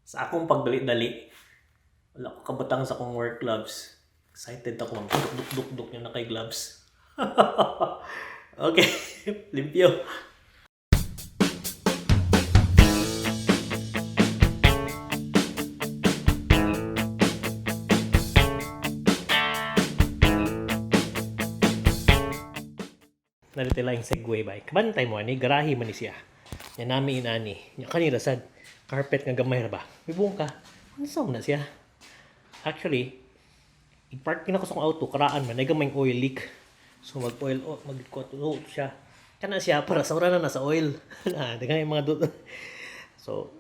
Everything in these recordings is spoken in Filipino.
Sa akong pagdali-dali, wala ko kabutang sa akong work gloves. Excited ako ang duk-duk-duk yung nakay gloves. Okay, limpyo. Narito lang yung segue ba. Kabantay mo ani, garahe man ni siya. Yan nami inani. Yan kanila sad. Carpet nga gamay ra ba. May buong ka. Ano na siya? Actually, i-park na ko sa auto, karaan man, nagamay oil leak. So mag-oil, mag-kuto siya. Kana siya para sa na sa oil. Dengan yung mga dot. So,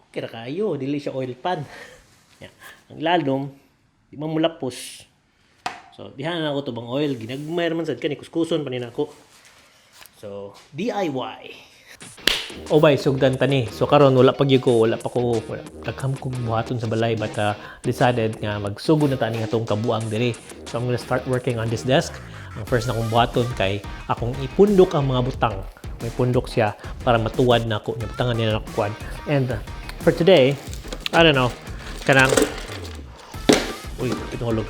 okay ra kayo. Dili siya oil pan. Yan. Ang lalom, di man mulapos. So, dihan na ako to bang oil. Ginagmay man sad kani kuskuson pa ni nako. So, DIY. Oh bay, sugdan tani. So karon wala pa ko tagham ko buhaton sa balay but decided nga magsugod na tani atong kabuang diri. So I'm gonna start working on this desk. Ang first na kong buhaton kay akong ipundok ang mga butang. May pundok siya para matuwad na ako, butangan niya na kuan. And for today, I don't know, kanang pinulog.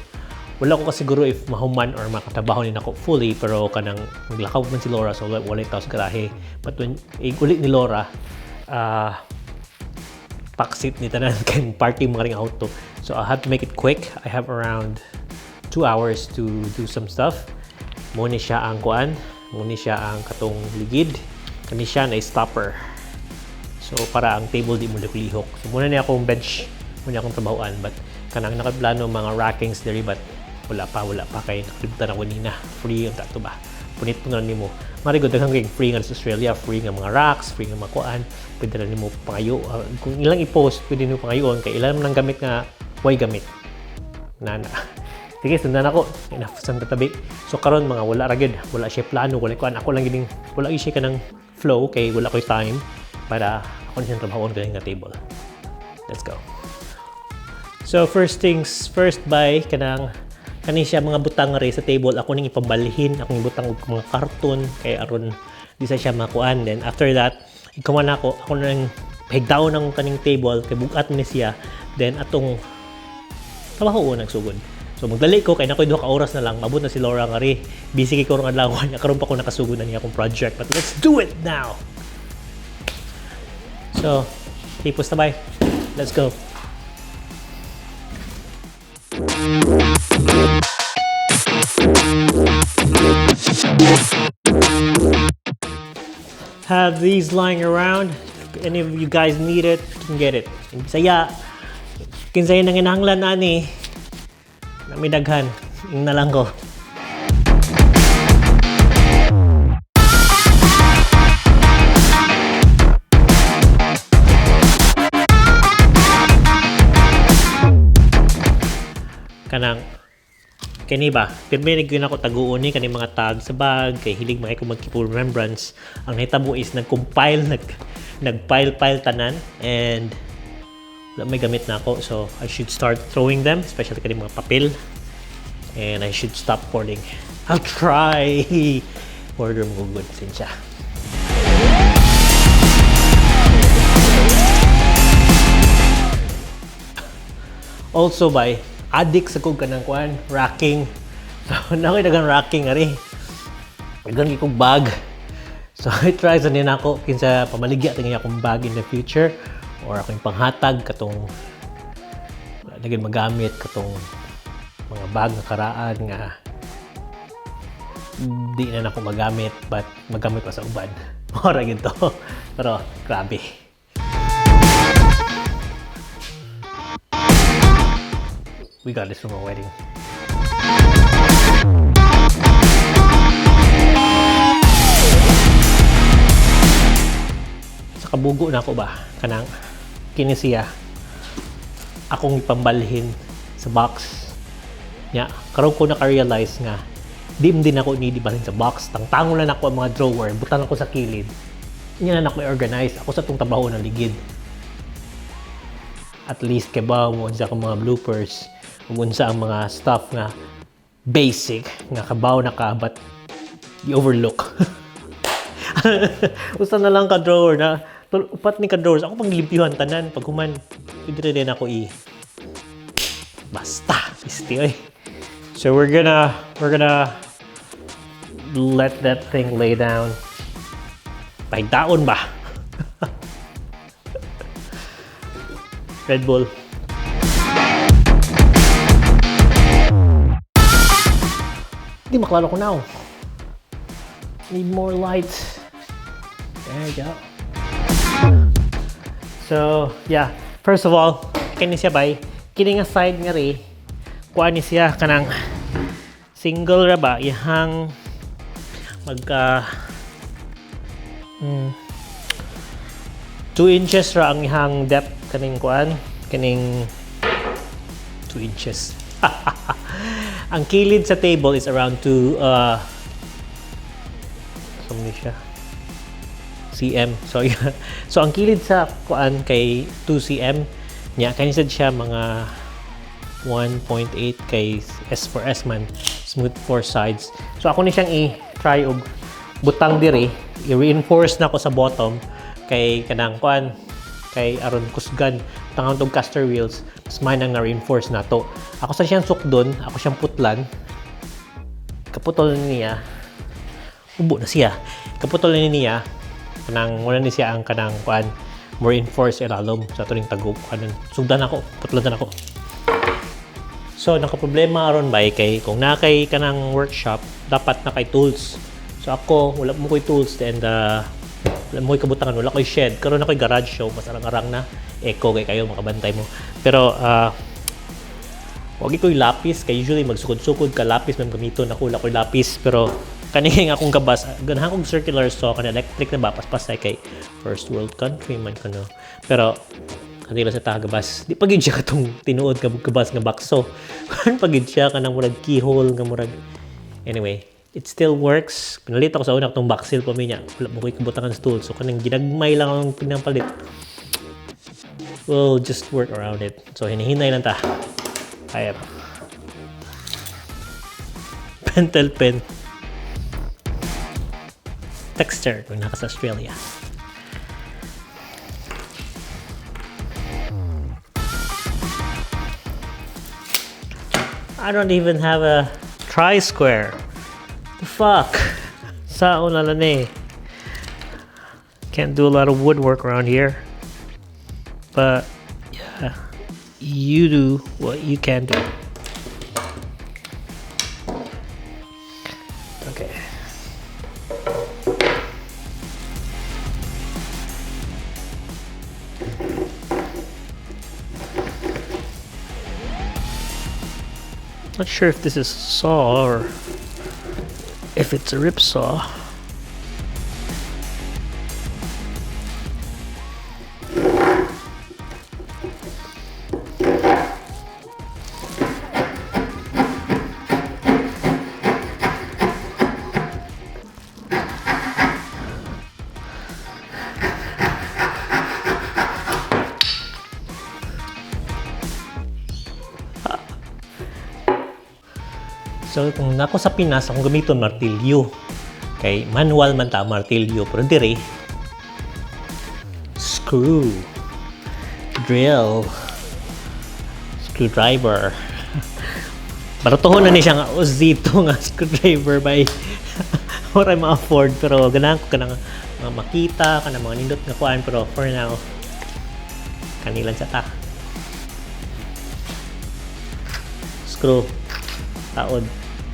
Wala ko kasiguro if mahuman or makatrabaho ni nako fully, pero kanang naglakaw man si Laura so wala taos garahe. But when igulit ni Laura, paksit ni tanan kay party mga ring auto. So I have to make it quick. I have around 2 hours to do some stuff. Muna siya ang kuan, muna siya ang katong ligid. Kani siya na stopper. So para ang table di mo lihok. So muna niya akong bench, muna akong trabahoan, but kanang nakaplano mga rackings diri but wala pa kay nakalimutan ako nina. Free ang tato ba. Punit mo na nimo. Marigod daghang kay free nga sa Australia, free nga mga racks, free nga mga kuan. Pwede na nimo pangayo. Kung ilang i-post, pwede nimo pangayoon kay ilang man gamit nga way gamit. Nana. Sige, sundan ako. Enough sa tatabi. So karon mga wala ra gyud, wala siya plano, wala kuan. Ako lang giding wala siya kanang flow kay wala koy time para ako na siyang trabahon galing nga table. Let's go. So first things first by kanang kani siya mga butang nga sa table ako ning ipabalhin akong ibutang og mga karton kay aron di sa siya makuan. Then after that ikaw na ako nang higdaon ng kaning table kay bugat ni siya. Then atong trabaho nagsugod. So magdali ko kay nakoy 2 ka oras na lang mabot na si Laura nga ri busy kay karong adlaw niya karon pa ko nakasugod na niya akong project, but let's do it now. So tipos na bay, let's go. Have these lying around. If any of you guys need it, you can get it. In Bisaya, kinsay nang inahanglan ani. Nami daghan, ing na lang ko. Kanang kani ba pirmi gyud ako taguon ni kani mga tag sa bag kay hilig mga ko mag-keep remembrance. Ang nahitabo is nag-compile nag-file tanan and wala may gamit na ako, so I should start throwing them, especially kani mga papel, and I should stop hoarding. I'll try order mo good sinsya. Also by addict sa kog kanang kuan, racking. So nakoy dagang racking ari. Dagang kog bag. So I try sa nina ako kinsa pamaligya tingin akong bag in the future or akong panghatag katong naging magamit katong mga bag nga karaan nga di na nako magamit but magamit pa sa uban. Ora gid to. Pero grabe. We got this from a wedding. Sa kabugo na ako ba? Kanang kini siya akong ipambalhin sa box. Nya, karon ko naka-realize nga din ako inidibalhin sa box. Tangtango lang ako ang mga drawer, butang ako sa kilid. Nya na ako i-organize. Ako sa tong trabaho ng ligid. At least kay ba mo sa mga bloopers. Umunsa ang mga stuff nga basic nga kabaw na ka but i-overlook. Usa na lang ka drawer na upat ni ka drawers ako pang limpyuhan tanan pag human pwede rin ako basta, isti, oy. So we're gonna let that thing lay down. Pahigtaon ba? Red Bull. Hindi maklaro ko now. Need more lights. There you go. So, yeah. First of all, kani siya bay. Kining aside nga rin. Kuha ni siya kanang single ra ba. Ihang magka 2 inches ra ang ihang depth kaning kuan. Kaning 2 inches. Ang kilid sa table is around 2 cm. So ang kilid sa kuan kay 2 cm nya kanisad siya mga 1.8 kay S for S man, smooth 4 sides. So ako ni siyang i-try og butang diri, i-reinforce na ko sa bottom kay kanang kuan kay aron kusgan tangang tong caster wheels mas may nang na-reinforce na to. Ako sa siyang sukdon, ako siyang putlan. Kaputol niya. Ubo na siya. Kaputol niya kanang wala ni siya ang kanang kuan more reinforced ilalom sa turing tagop kanon. Sugdan ako, putlan ako. So naka-problema aron bay kay kung na kay kanang workshop dapat na kay tools. So ako wala mo koy tools and wala mo koy kabutangan, wala koy shed. Karon na koy garage show mas arang-arang na eco kay kayo makabantay mo. Pero wag koy lapis kay usually magsukod-sukod ka lapis man gamiton ako wala koy lapis pero kaning akong gabas ganahan kong circular saw kana electric na ba paspasay kay first world country man kano. Pero kanila sa tagabas di pagid siya katong tinuod nga gabas nga bakso. Kan pagid siya kanang murag keyhole nga murag. Anyway, it still works. Pinalit ako sa una katong backseal pa minya. Wala mo koy kabutangan sa tool. So kanang ginagmay lang ang pinapalit. We'll just work around it. So hinihinay lang ta. Ayan. Pentel pen. Texture kung naka sa Australia. I don't even have a tri-square. The fuck? Sao na lang eh. Can't do a lot of woodwork around here. But yeah, you do what you can do. Okay. Not sure if this is a saw or if it's a rip saw. So kung nako sa Pinas, akong gamiton martilyo. Kay manual man ta martilyo, pero dire screw, drill, screwdriver. Baratuhon na ni siya nga Ozito nga screwdriver by wala ma-afford pero ganahan ko kanang makita kanang mga nindot nga kuan pero for now kanilang sa ta. Screw, taod.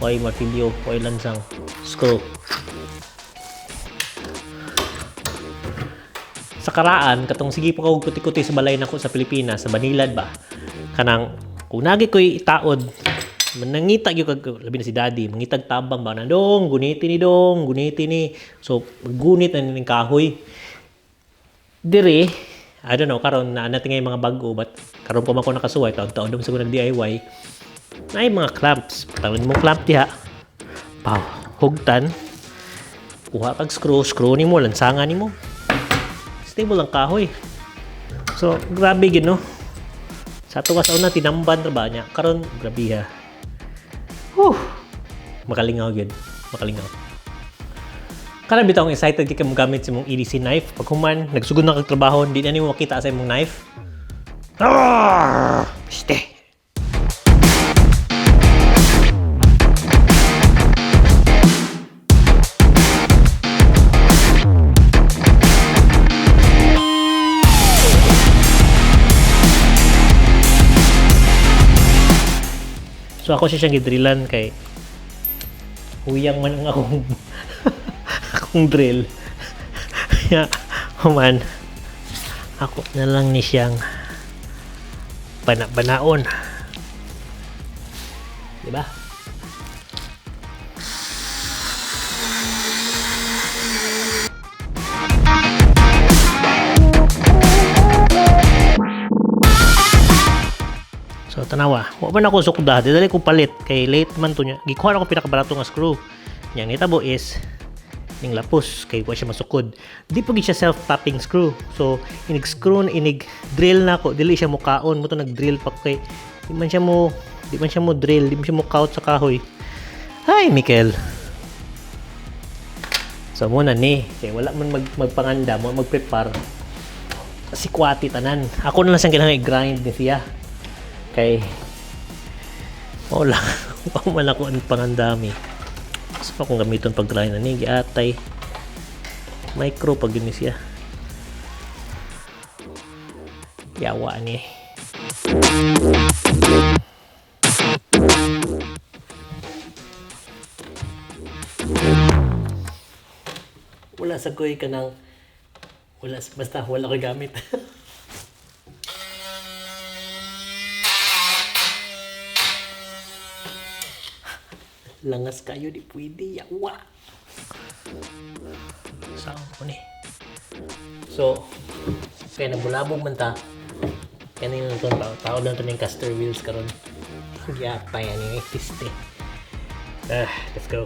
Oy martilyo, oy lansang, screw. Sa karaan, katong sige pa kog kuti-kuti sa balay nako sa Pilipinas, sa Banilad ba. Kanang kung nagi ko'y itaod, manangita gyud kag labi na si daddy, mangitag tabang ba na dong, guniti ni. So gunit na ning kahoy. Dire, I don't know karon na natin nga mga bago but karon pa man ko nakasuway taon-taon dum sa nag DIY. Na mga clamps. Tawin mo clamp diha. Pow. Hugtan. Kuha kag screw ni mo. Lansangan ni mo. Stable ang kahoy. So, grabe gid no. Sa tuwas una tinamban ra ba niya. Karon grabe ha. Makalingaw gid. Makalingaw. Kana bitaw ang excited kay mo gamit sa mong EDC knife. Pag human nagsugod na kag trabaho, di na nimo makita sa imong knife. Piste. So ako siya siyang gidrillan kay huyang man ang akong akong drill. Kaya man ako na lang ni siyang banaon. Diba? So tanawa, wa man ako sukda, dili ko palit kay late man to nya. Gikuha ako pinakabarato nga screw. Yang nitabo is ning lapos kay wa siya masukod. Di pa gid siya self-tapping screw. So inig screw inig drill na ko, dili siya mukaon mo to nag-drill pa ko kay di man siya mo drill, di man siya mo kaut sa kahoy. Hi, Mikel. So muna ni, kay wala man magpanganda mo mag-prepare. Si kwati tanan. Ako na lang siyang kailangan i-grind ni siya. Kay wala man ako ang pangandami. Gusto pa kung gamiton pag-grind na ni giatay micro pag yun siya yawa ni wala sa koy ka ng basta wala ko gamit. Langas kayo, di pwede, yawa. Saan ko ni? So, kaya nagbulabog man ta. Kaya nang ito, tawag lang ito ng caster wheels karon. Yata yan yung piste. Let's go.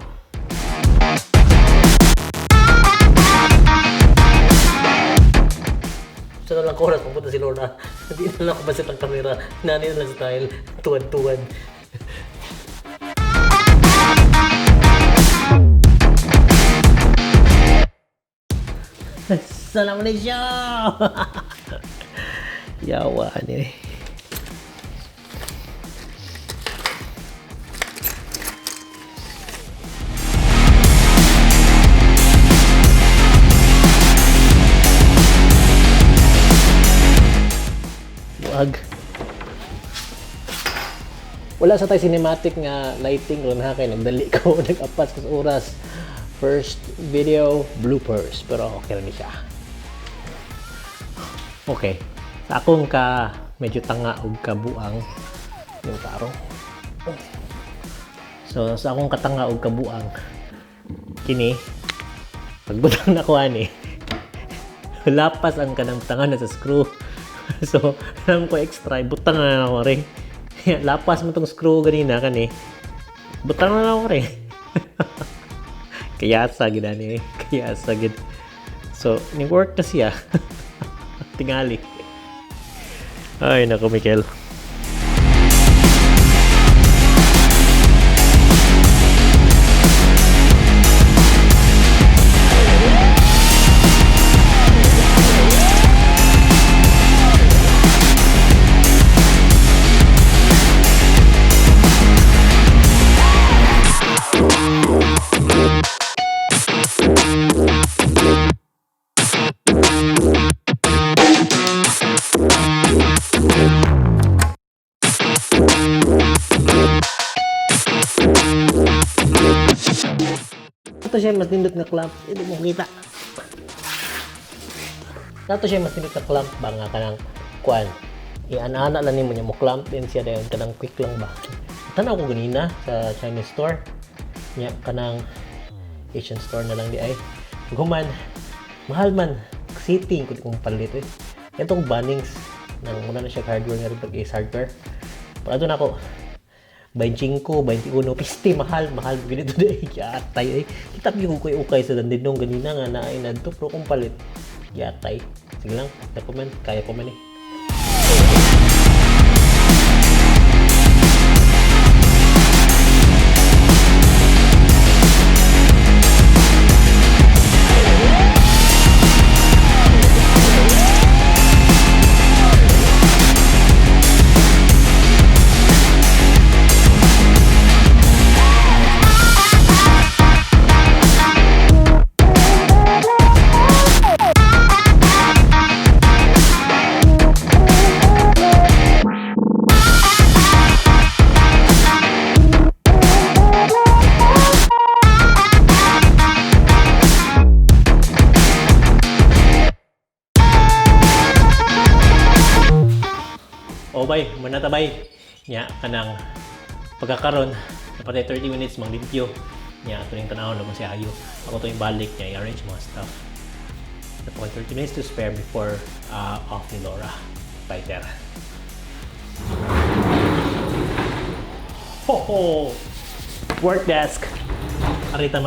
So na lang ko oras, pupunta si Lorna. Hindi na lang ako basit ang camera. Nani na lang style. Tuwad-tuwad. Salam Malaysia. Yawa ni. Buag. Wala sa tayo cinematic nga lighting ron ha kay nagdali ko nag-apas sa oras. First video bloopers pero okay lang siya. Okay. Sa akong medyo tanga og kabuang yung taro. So sa akong katanga og kabuang kini pagbutang na ko ani lapas ang kanang tanga na sa screw. So alam ko extra butang na ako rin. Lapas mo tong screw ganina kani. Butang na ako rin. Kaya sa gid ani, kaya sa gid. So, ni-work na siya. Tingali. Ay, nako Mikel. Ito siya mas nindot nga clamp, hindi mo kita. Ito siya mas nindot nga clamp ba nga kanang kuan. Iana-ana lang nimo niya mo clamp din siya dayon kanang quick lang ba. Tanaw ko ganina sa Chinese store. Nya kanang Asian store na lang di ay. Guman mahal man sitting ko kung palit eh. Itong Bunnings nang muna na siya hardware nga rin pag is hardware. Para doon ako 25, 21, piste mahal ganito dai yatay eh. Kita gyud ko ukay sa dandinong ganina nga naay nadto pero kung palit yatay. Sige lang, comment kaya ko man eh. O bay, manatabay. Nya, kanang pagkakaroon, napatay 30 minutes mang limpyo. Nya, ito yung tanahon naman si Ayo. Ako to yung balik niya, i-arrange mga stuff. Napakay 30 minutes to spare before off ni Laura. Bye, Tera. Ho-ho! Work desk! Arita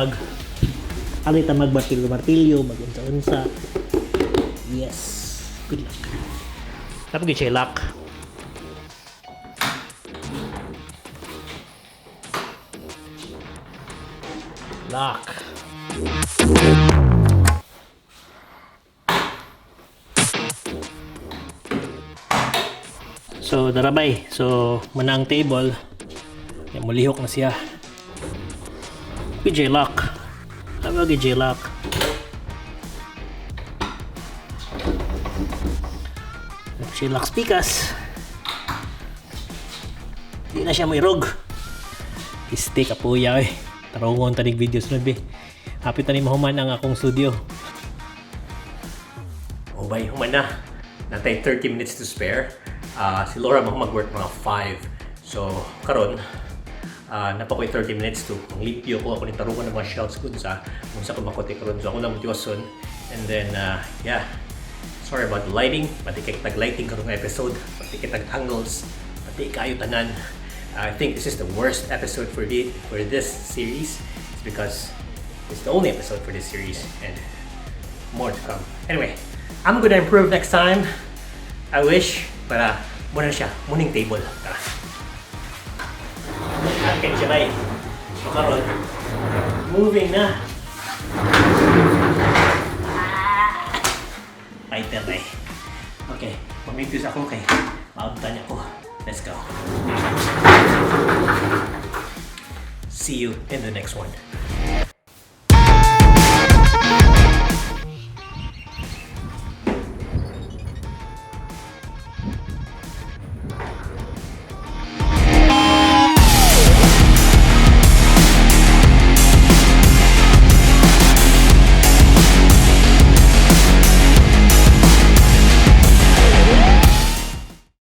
magmartilyo, mag-unsa-unsa. Yes! Good luck. Tapos siya lock. Lock. So, darabay. So, muna ang table. Yan, mulihok na siya. PJ lock. Ano ba PJ lock? PJ lock spikas. Hindi na siya may rog. Stick apuya eh. Tarungon tanig videos na be. Hapit na ni mahuman ang akong studio. Oh bay, human na. Natay 30 minutes to spare. Si Laura mag-work mga 5. So, karon napakoy 30 minutes to ang limpyo ko ako ni tarungan ng mga shelves ko sa kung sa kumakote karon. So, ako lang mutiwason. And then, yeah. Sorry about the lighting. Pati kay tag-lighting karong episode. Pati kay tag-angles. Pati kayo tanan. I think this is the worst episode for this series. It's because it's the only episode for this series and more to come. Anyway, I'm gonna improve next time. I wish. Para muna siya, muning table. Tara. Akin siya bay. So karon, moving na. Fighter bay. Okay, pamigtis ako kay maabtan niya ko. Let's go. See you in the next one.